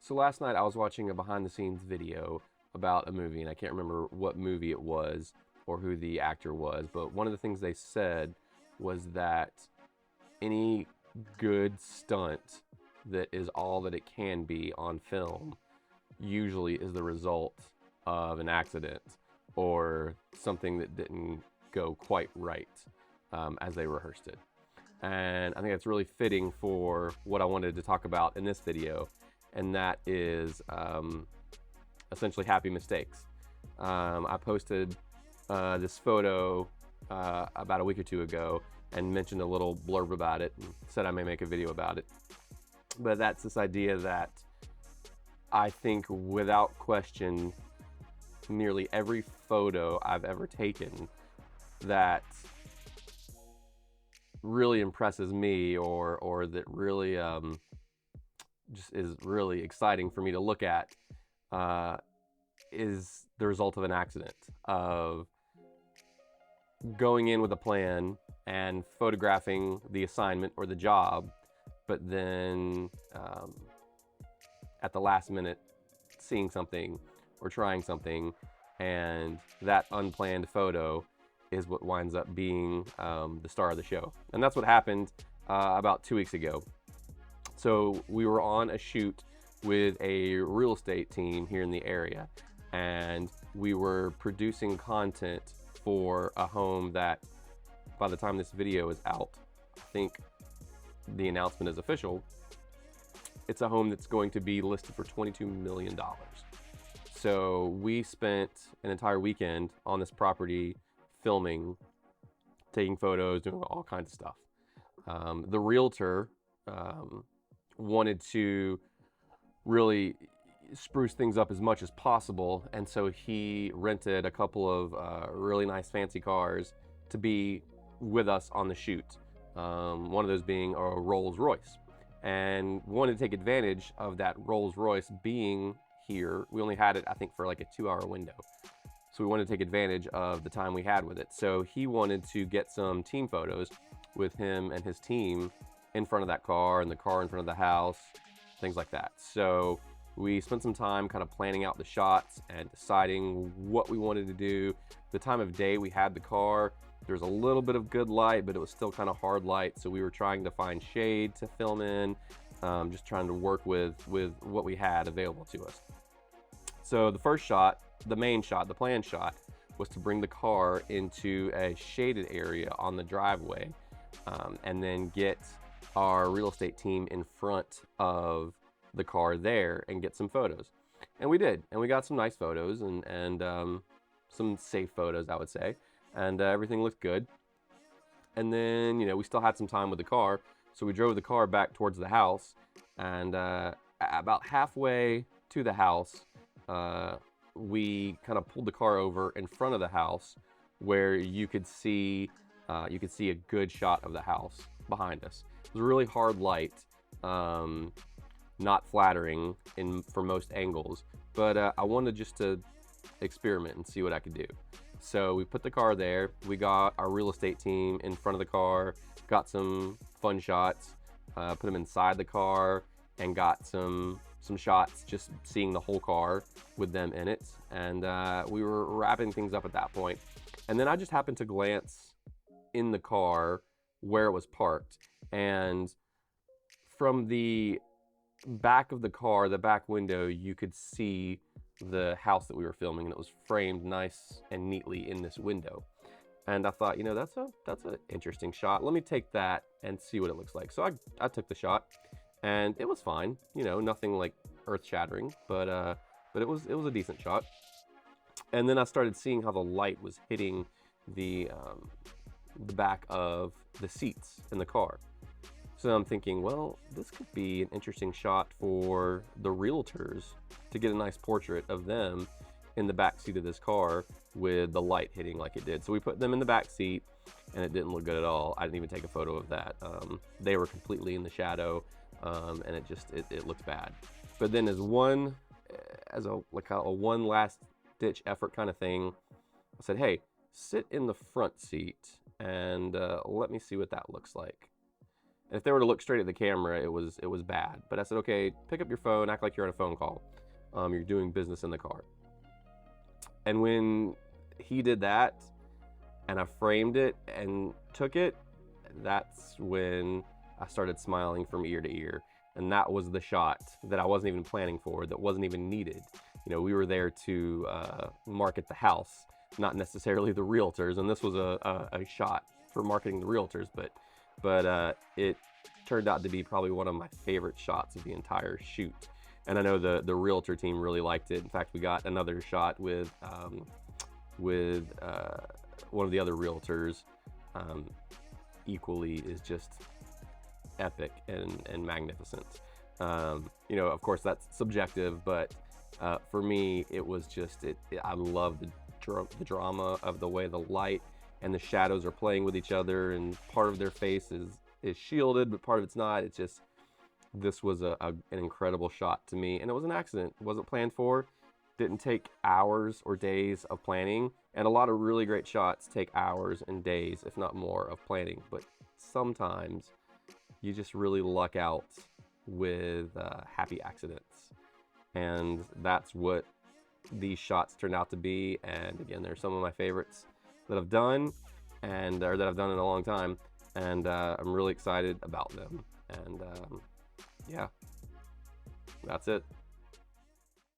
So last night I was watching a behind the scenes video about a movie, and I can't remember what movie it was or who the actor was, but one of the things they said was that any good stunt that is all that it can be on film usually is the result of an accident or something that didn't go quite right as they rehearsed it. And I think that's really fitting for what I wanted to talk about in this video, and that is essentially happy mistakes. I posted this photo about a week or two ago and mentioned a little blurb about it and said I may make a video about it. But that's this idea that I think without question, nearly every photo I've ever taken that really impresses me or that really just is really exciting for me to look at is the result of an accident, of going in with a plan and photographing the assignment or the job, but then at the last minute seeing something or trying something, and that unplanned photo is what winds up being the star of the show. And that's what happened about 2 weeks ago. So we were on a shoot with a real estate team here in the area, and we were producing content for a home that by the time this video is out, I think the announcement is official. It's a home that's going to be listed for $22 million. So we spent an entire weekend on this property filming, taking photos, doing all kinds of stuff. The realtor wanted to really spruce things up as much as possible, and so he rented a couple of really nice fancy cars to be with us on the shoot. One of those being a Rolls Royce, and wanted to take advantage of that Rolls Royce being here. We only had it, I think, for like a 2-hour window. So we wanted to take advantage of the time we had with it. So he wanted to get some team photos with him and his team in front of that car and the car in front of the house, things like that. So we spent some time kind of planning out the shots and deciding what we wanted to do. The time of day we had the car, there was a little bit of good light, but it was still kind of hard light. So we were trying to find shade to film in, just trying to work with what we had available to us. So the first shot, the main shot, the planned shot, was to bring the car into a shaded area on the driveway, and then get our real estate team in front of the car there and get some photos. And we did, and we got some nice photos and some safe photos, I would say, and everything looked good. And then, we still had some time with the car, so we drove the car back towards the house, and about halfway to the house, we kind of pulled the car over in front of the house where you could see a good shot of the house behind us. It was a really hard light, not flattering for most angles, but I wanted just to experiment and see what I could do. So we put the car there, we got our real estate team in front of the car, got some fun shots, put them inside the car, and got some shots just seeing the whole car with them in it. And we were wrapping things up at that point. And then I just happened to glance in the car where it was parked. And from the back of the car, the back window, you could see the house that we were filming, and it was framed nice and neatly in this window. And I thought, that's an interesting shot. Let me take that and see what it looks like. So I took the shot, and it was fine. Nothing like earth-shattering, but it was a decent shot. And then I started seeing how the light was hitting the back of the seats in the car. So I'm thinking, well, this could be an interesting shot for the realtors to get a nice portrait of them in the back seat of this car with the light hitting like it did. So we put them in the back seat, and it didn't look good at all. I didn't even take a photo of that. They were completely in the shadow, and it looked bad. But then as a one last ditch effort kind of thing, I said, hey, sit in the front seat and let me see what that looks like. And if they were to look straight at the camera, it was bad. But I said, okay, pick up your phone, act like you're on a phone call. You're doing business in the car. And when he did that, and I framed it and took it, that's when I started smiling from ear to ear. And that was the shot that I wasn't even planning for, that wasn't even needed. You know, we were there to market the house, not necessarily the realtors. And this was a shot for marketing the realtors, but it turned out to be probably one of my favorite shots of the entire shoot. And I know the realtor team really liked it. In fact, we got another shot with one of the other realtors. Equally is just epic and magnificent. You know, of course, that's subjective, but for me, it was just I love the drama of the way the light and the shadows are playing with each other, and part of their face is shielded, but part of it's not. It's just, this was an incredible shot to me, and it was an accident. It wasn't planned for. Didn't take hours or days of planning, and a lot of really great shots take hours and days, if not more, of planning. But sometimes you just really luck out with happy accidents, and that's what these shots turned out to be. And again, they're some of my favorites that I've done, or that I've done in a long time, and I'm really excited about them. And yeah, that's it.